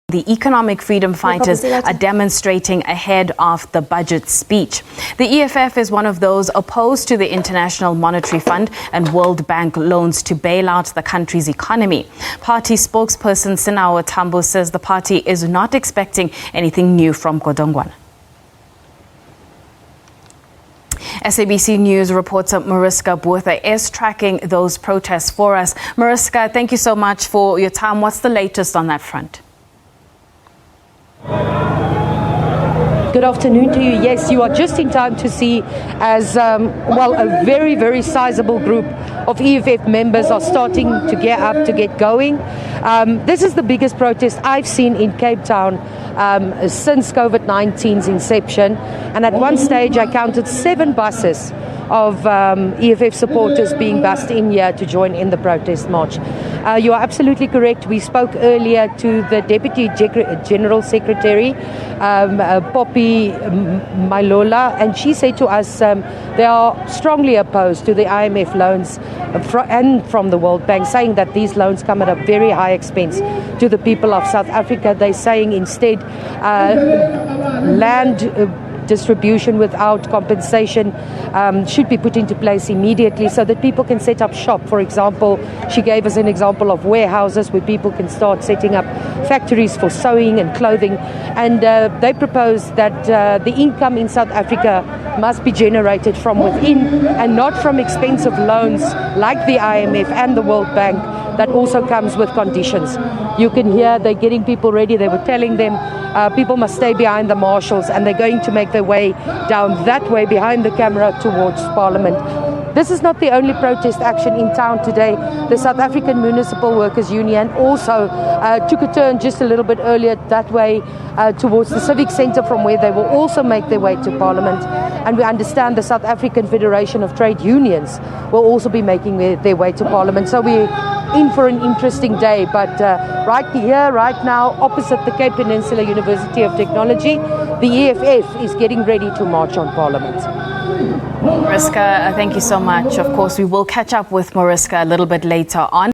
The economic freedom fighters are demonstrating ahead of the budget speech. The EFF is one of those opposed to the International Monetary Fund and World Bank loans to bail out the country's economy. Party spokesperson Sinawa Tambo says the party is not expecting anything new from Godongwana. SABC News reporter Mariska Botha is tracking those protests for us. Mariska, thank you so much for your time. What's the latest on that front? Good afternoon to you. Yes, you are just in time to see as, a very, very sizable group of EFF members are starting to get up, to get going. This is the biggest protest I've seen in Cape Town since COVID-19's inception. And at one stage, I counted 7 buses of EFF supporters being bussed in here to join in the protest march. You are absolutely correct. We spoke earlier to the Deputy General Secretary, Poppy Mailola, and she said to us they are strongly opposed to the IMF loans and from the World Bank, saying that these loans come at a very high expense to the people of South Africa. They're saying instead land distribution without compensation should be put into place immediately so that people can set up shop. For example, she gave us an example of warehouses where people can start setting up factories for sewing and clothing. And they propose that the income in South Africa must be generated from within and not from expensive loans like the IMF and the World Bank that also comes with conditions. You can hear they're getting people ready. They were telling them people must stay behind the marshals, and they're going to make their way down that way behind the camera towards Parliament. This is not the only protest action in town today. The South African Municipal Workers Union also took a turn just a little bit earlier that way towards the Civic Centre, from where they will also make their way to Parliament. And we understand the South African Federation of Trade Unions will also be making their way to Parliament. So we're in for an interesting day. But right here, right now, opposite the Cape Peninsula University of Technology, the EFF is getting ready to march on Parliament. Mariska, thank you so much. Of course, we will catch up with Mariska a little bit later on.